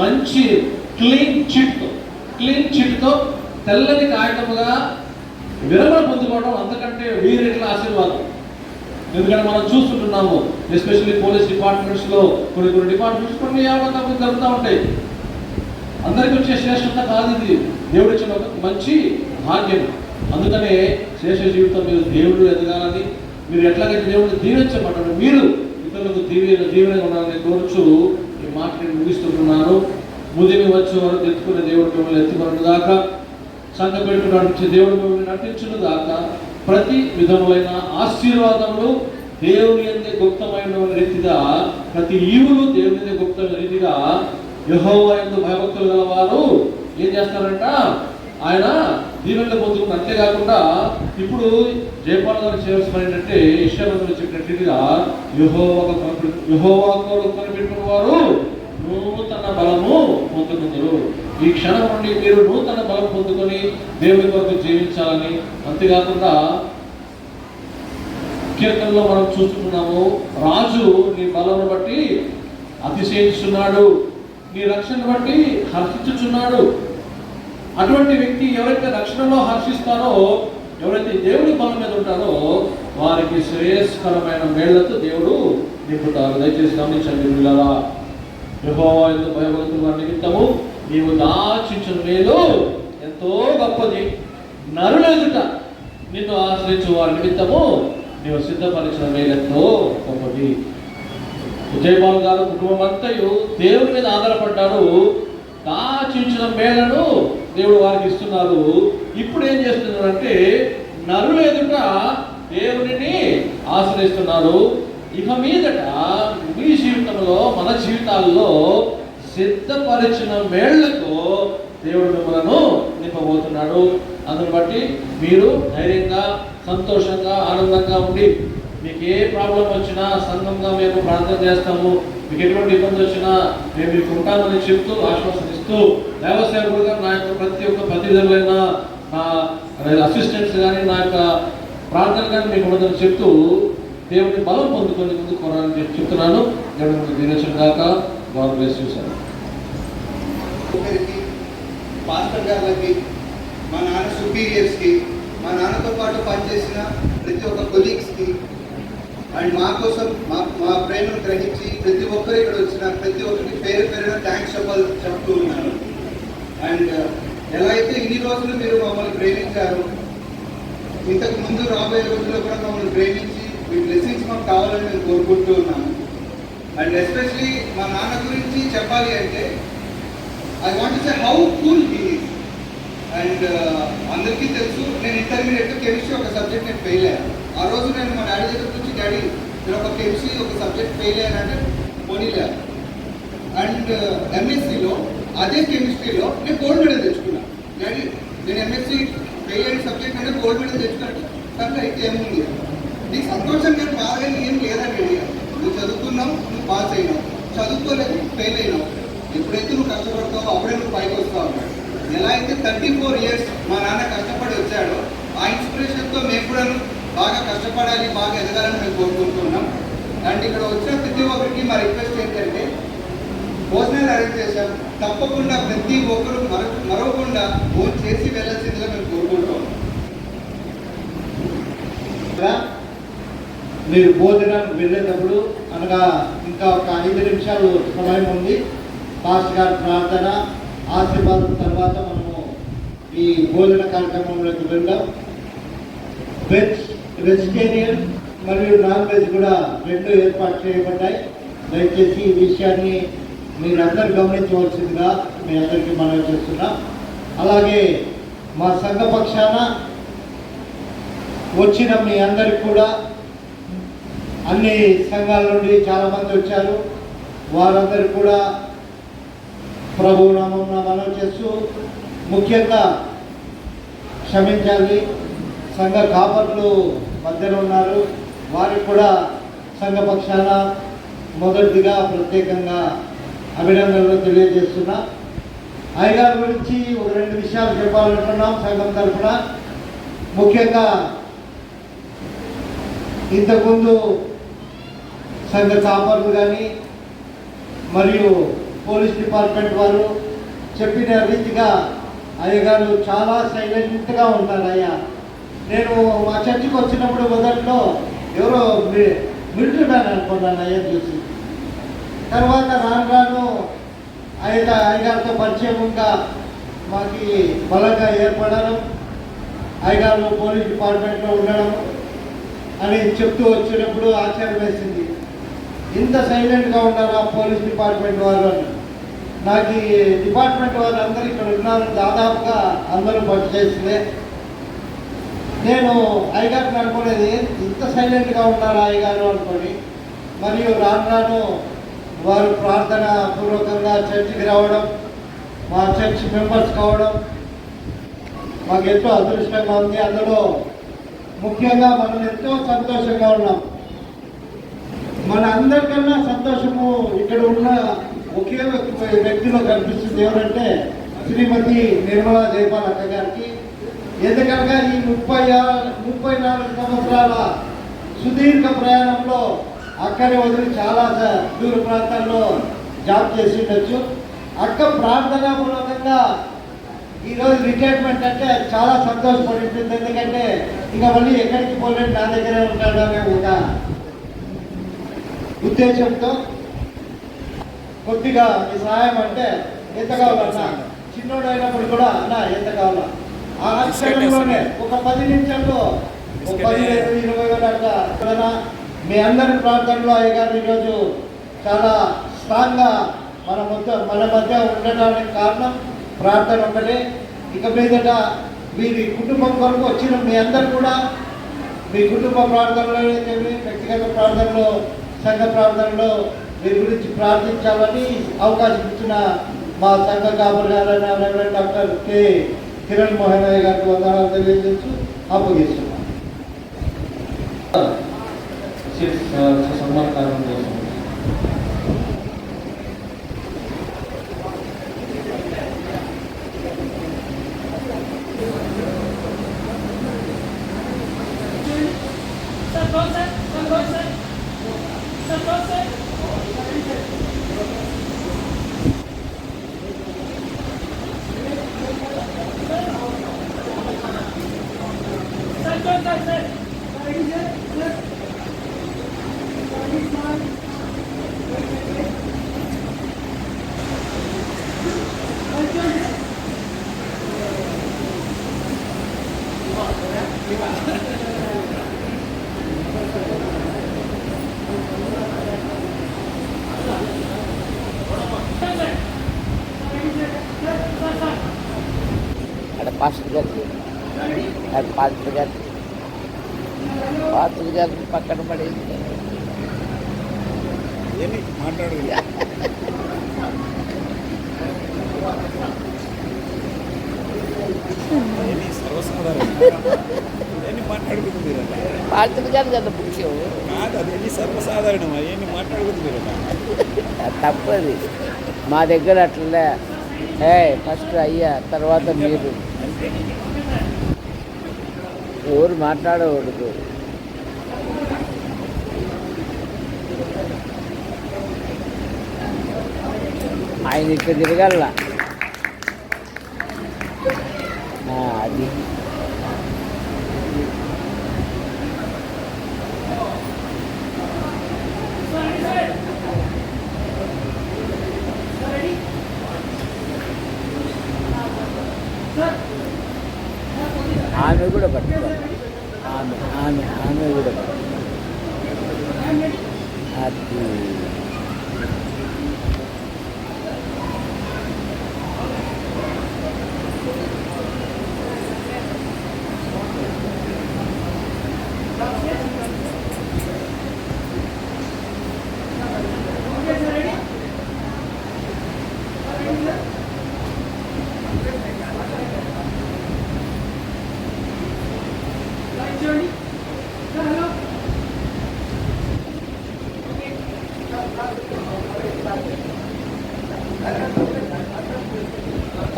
మంచి క్లీన్ చిట్తో తెల్లని కాగితముగా విరమణ పొందుకోవడం అంతకంటే వీరెట్ల ఆశీర్వాదం. ఎందుకంటే మనం చూస్తుంటున్నాము, ఎస్పెషల్లీ పోలీస్ డిపార్ట్మెంట్స్లో కొన్ని డిపార్ట్మెంట్స్ కొన్ని యావత్తు జరుగుతూ ఉంటాయి. అందరికీ వచ్చే శ్రేష్టత కాదు ఇది, దేవుడు ఇచ్చిన ఒక మంచి భాగ్యం. అందుకనే శేష జీవితం మీరు దేవుడు ఎదగాలని, మీరు ఎట్లాగైతే దేవుడిని దీవించబడ్డారు, మీరు ఇతరులకు దీవెనగా ఉండాలని కోరుచు ఈ మాట నేను ముగిస్తున్నాను. ముదిమి వచ్చే వరకు ఎత్తుకునే దేవుడు మిమ్మల్ని ఎత్తుకున్నాడు గాక, సంఘ పెట్టుకు నడిపించే దేవుడు మిమ్మల్ని నడిపించును గాక. ప్రతి విధములైన ఆశీర్వాదములు దేవుని యందే గుప్తమైన రీతిగా, ప్రతి ఈవులు దేవుని యందే గుప్తమైన రీతిగా యెహోవా యందు భయభక్తులు గల వారు ఏం చేస్తారంట, ఆయన దీవెనలు పొందుకున్నారు. అంతేకాకుండా ఇప్పుడు జయపాల్ గారు చేయవలసిన ఏంటంటే, యెషయాలో చెప్పినట్టుగా యెహోవా కొరకు కనిపెట్టుకున్న వారు నూతన బలము పొందుకుందరు. ఈ క్షణం నుండి మీరు నూతన బలం పొందుకొని దేవుని కొరకు జీవించాలని. అంతేకాకుండా కీర్తనలో మనం చూస్తున్నాము, రాజు నీ బలను బట్టి అతిశయించున్నాడు, నీ రక్షణ బట్టి హర్షించుచున్నాడు. అటువంటి వ్యక్తి ఎవరైతే రక్షణలో హర్షిస్తారో, ఎవరైతే దేవుడి బలం మీద ఉంటారో వారికి శ్రేయస్కరమైన మేళ్లతో దేవుడు నింపుతారు. దయచేసి గమనించండి పిల్లరా, యెహోవా యందు భయభక్తుల వారి నిమిత్తము నీవు దాచించిన మేలు ఎంతో గొప్పది, నరుల ఎదుట నిన్ను ఆశ్రయించు వారి నిమిత్తము నీవు సిద్ధపరిచిన మేలు ఎంతో గొప్పది. జయపాల్ గారు కుటుంబం అంతయు దేవుని మీద ఆధారపడ్డారు. దాచించిన మేలను దేవుడు వారికి ఇస్తున్నారు. ఇప్పుడు ఏం చేస్తున్నారంటే నరుల ఎదుట దేవునిని ఆశ్రయిస్తున్నారు. ఇక మీదట మీ జీవితంలో, మన జీవితాల్లో సిద్ధపరిచిన మేళ్లతో దేవుడు మిమ్మలను నింపబోతున్నాడు. అందుని బట్టి మీరు ధైర్యంగా, సంతోషంగా, ఆనందంగా ఉండి, మీకు ఏ ప్రాబ్లం వచ్చినా సంఘంగా మేము ప్రార్థన చేస్తాము, మీకు ఎటువంటి ఇబ్బంది వచ్చినా మేము మీకు ఉంటామని చెప్తూ, ఆశ్వాసనిస్తూ, దేవసేవకుడుగా నా యొక్క ప్రతి ఒక్క ప్రతినిధులైన నా అసిస్టెంట్స్ కానీ, నా యొక్క ప్రార్థన కానీ మీకు ఉండదని చెప్తూ దేవుడిని బలం పొందుకొని ముందుకు కొనాలని చెప్తున్నాను. దేవుడు దీనించిన దాకా God bless you sir. Pastor గారికి, మా నాన్న సుపీరియర్స్కి, మా నాన్నతో పాటు పనిచేసిన ప్రతి ఒక్క కొలీగ్స్కి అండ్ మా కోసం మా ప్రేమను గ్రహించి ప్రతి ఒక్కరు ఇక్కడ వచ్చిన ప్రతి ఒక్కరికి పేరు పేరున థ్యాంక్స్ చెప్తూ ఉన్నాను. అండ్ ఎలా అయితే ఇన్ని రోజులు మీరు మమ్మల్ని ప్రేమించారు, ఇంతకు ముందు రాబోయే రోజుల్లో కూడా మమ్మల్ని ప్రేమించి మీ బ్లెస్సింగ్స్ మాకు కావాలని మేము కోరుకుంటూ ఉన్నాము. అండ్ ఎస్పెషలీ మా నాన్న గురించి చెప్పాలి అంటే I want to say how cool he is. And అందరికీ తెలుసు, నేను ఇంటర్మీడియట్ కెమిస్ట్రీ ఒక సబ్జెక్ట్ నేను ఫెయిల్ అయ్యాను. ఆ రోజు నేను మా డాడీ దగ్గర నుంచి, డాడీ నేను ఒక కెమిస్ట్రీ ఒక సబ్జెక్ట్ ఫెయిల్ అయ్యానంటే పోనీలేదు. అండ్ ఎంఎస్సీలో అదే కెమిస్ట్రీలో నేను గోల్డ్ మెడల్ తెచ్చుకున్నాను. డాడీ నేను ఎంఎస్సీ ఫెయిల్ అయిన సబ్జెక్ట్ అంటే గోల్డ్ మెడల్ తెచ్చుకున్నట్టు సరే అయితే ఏముంది, నీకు సంతోషం కానీ బాగా ఏం లేదని నువ్వు చదువుకున్నావు, నువ్వు పాస్ అయినావు, చదువుకోలేదు ఫెయిల్ అయినావు, ఎప్పుడైతే నువ్వు కష్టపడతావో అప్పుడే నువ్వు పైకి వస్తావు అన్నాడు. ఎలా అయితే 34 years మా నాన్న కష్టపడి వచ్చాడో ఆ ఇన్స్పిరేషన్తో మేము కూడా బాగా కష్టపడాలి, బాగా ఎదగాలని మేము కోరుకుంటున్నాం. అండ్ ఇక్కడ వచ్చిన ప్రతి ఒక్కరికి మా రిక్వెస్ట్ ఏంటంటే భోజనాలు అరేంజ్ చేశాం, తప్పకుండా ప్రతి ఒక్కరు మరవకుండా భోజనం చేసి వెళ్ళాల్సిందిగా మేము కోరుకుంటాం. మీరు భోజనానికి వెళ్ళేటప్పుడు అనగా ఇంకా ఒక 5 నిమిషాలు సమయం ఉంది. పాస్టర్ గారి ప్రార్థన ఆశీర్వాదం తర్వాత మనము ఈ భోజన కార్యక్రమంలోకి వెళ్దాం. వెజిటేరియన్ మరియు నాన్ వెజ్ కూడా 2 ఏర్పాటు చేయబడ్డాయి. దయచేసి ఈ విషయాన్ని మీరందరూ గమనించవలసిందిగా మీ అందరికీ మనవి చేస్తున్నాం. అలాగే మా సంఘ పక్షాన వచ్చిన మీ అందరికి కూడా, అన్ని సంఘాల నుండి చాలామంది వచ్చారు, వారందరూ కూడా ప్రభు నామమున మనవి చేస్తూ ముఖ్యంగా క్షమించాలి. సంఘ కాపర్లు మధ్యలో ఉన్నారు, వారికి కూడా సంఘ పక్షాన మొదటిగా ప్రత్యేకంగా అభినందనలు తెలియజేస్తున్నా. అయ్యగారి గురించి ఒక 2 విషయాలు చెప్పాలంటున్నాం సంఘం తరఫున. ముఖ్యంగా ఇంతకుముందు సంఘ కాపర్లు కానీ మరియు పోలీస్ డిపార్ట్మెంట్ వారు చెప్పిన రీతిగా అయ్యగారు చాలా సైలెంట్గా ఉంటారు. అయ్యా నేను మా చర్చికి వచ్చినప్పుడు మొదట్లో ఎవరో మిలిటరీ మ్యాన్ అనుకున్నాను అయ్యా చూసి. తర్వాత రాను అయ్యగారితో పరిచయంగా మాకు బలంగా ఏర్పడడం, అయ్యగారు పోలీస్ డిపార్ట్మెంట్లో ఉండడం అని చెప్తూ వచ్చినప్పుడు ఆశ్చర్యం వేసింది. ఇంత సైలెంట్గా ఉన్నారా పోలీస్ డిపార్ట్మెంట్ వారు అని. నాకు ఈ డిపార్ట్మెంట్ వారు అందరూ ఇక్కడ ఉన్నారు, దాదాపుగా అందరూ పట్టు చేసిందే. నేను అయ్యగారిని అనుకునేది ఇంత సైలెంట్గా ఉన్నారా అయ్యగారు అనుకొని. మరియు రాను వారు ప్రార్థన పూర్వకంగా చర్చికి రావడం, మా చర్చ్ మెంబర్స్ కావడం మాకు ఎంతో అదృష్టంగా ఉంది. అందులో ముఖ్యంగా మనం ఎంతో సంతోషంగా ఉన్నాం. మన అందరికన్నా సంతోషము ఇక్కడ ఉన్న ఒకే వ్యక్తిలో కనిపిస్తుంది. ఎవరంటే శ్రీమతి నిర్మలా జయపాల్ అక్క గారికి. ఎందుకనగా ఈ 34 సంవత్సరాల సుదీర్ఘ ప్రయాణంలో అక్కని వదిలి చాలా దూర ప్రాంతాల్లో జాబ్ చేసి ఉండొచ్చు. అక్క ప్రార్థనా మూలకంగా ఈరోజు రిటైర్మెంట్ అంటే చాలా సంతోషపడి ఉంటుంది. ఎందుకంటే ఇక మళ్ళీ ఎక్కడికి పోలేదు, నా దగ్గరే ఉంటాడు అనే ఒక ఉద్దేశంతో కొద్దిగా ఈ సహాయం అంటే ఎంత కావాలన్నా, చిన్నోడు అయినప్పుడు కూడా అన్న ఎంత కావాలా, ఆ క్షణంలోనే ఒక 10 నిమిషాల్లో 15,000-20,000 అట్లా మీ అందరి ప్రాంతంలో అయ్యగారు ఈరోజు చాలా స్ట్రాంగ్గా మన మధ్య ఉండడానికి కారణం ప్రార్థన ఒకటే. ఇక మీదట వీరి కుటుంబం కొరకు వచ్చిన మీ అందరు కూడా మీ కుటుంబ ప్రార్థనలో వ్యక్తిగత ప్రార్థనలో సంఘ ప్రార్థనలో వీరి గురించి ప్రార్థించాలని అవకాశం ఇచ్చిన మా సంఘ కాపరి గారైన డాక్టర్ కె కిరణ్ మోహన్ గారికి వందనాలు తెలియజేస్తూ అప్పగిస్తున్నాం. సన్మాన కార్యక్రమం చేస్తాం. పాత్ర గారి పక్కన పడేది మాట్లాడు. పాత్ర గారు కదా ముఖ్యం. అదేంటి సర్వసాధారణం, అవన్నీ మాట్లాడుకుంది. తప్పది మా దగ్గర అట్లే. ఫస్ట్ అయ్యా, తర్వాత మీరు. ఎవరు మాట్లాడకూడదు. ఆయన ఇక్కడ తిరగల. అది ఆమె కూడా పట్టుకోవాలి. ఆమె కూడా అది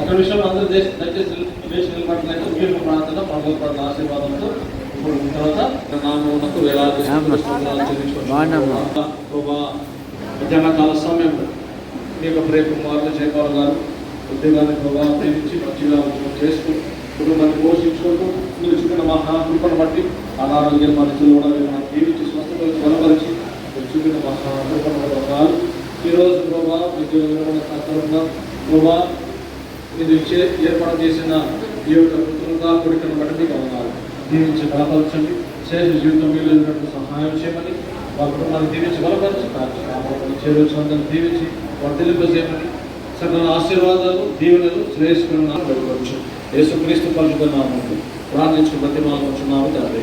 ఒక విషయంలో అందరూ దయచేసి వేసి నిలబడినట్టు ముఖ్యంగా ప్రార్థన భగవత్పాద ఆశీర్వాదంతో ఇప్పుడు తర్వాత నామమునకు వేలాది మధ్యాహ్నకాల సమయంలో మీ యొక్క ప్రియ కుమారులు జయపాల్ గారు ఉద్యోగాన్ని ప్రభావం ప్రేమించి మంచిగా చేస్తూ కుటుంబాన్ని పోషించుకుంటూ మీరు చూపిన మహాకృపను బట్టి అనారోగ్య పరిస్థితులు కూడా మీరు మనం జీవించి స్వస్థతలు బలపరిచి మీరు చూపిన మహాకృపను ఈరోజు ప్రభావ విద్యుత్గా ప్రభావ మీరు ఏర్పాటు చేసిన ఈ యొక్క కృతులుగా కొడుకును బట్టి మీకు అవనాలు దీవించి బలపరచండి. శేష జీవితం వీళ్ళకు సహాయం చేయమని వాళ్ళ కుటుంబాన్ని దీవించి బలపరచి చేరువచ్చిన దీవించి వర్ధిల్లింపజేయమని సకల ఆశీర్వాదాలు దీవెనలు శ్రేయస్కరణ బయటపరచు. యేసుక్రీస్తు పరిశుద్ధ నామములో ప్రార్థించుకు ప్రతిమాలు వచ్చున్నాము తండ్రి.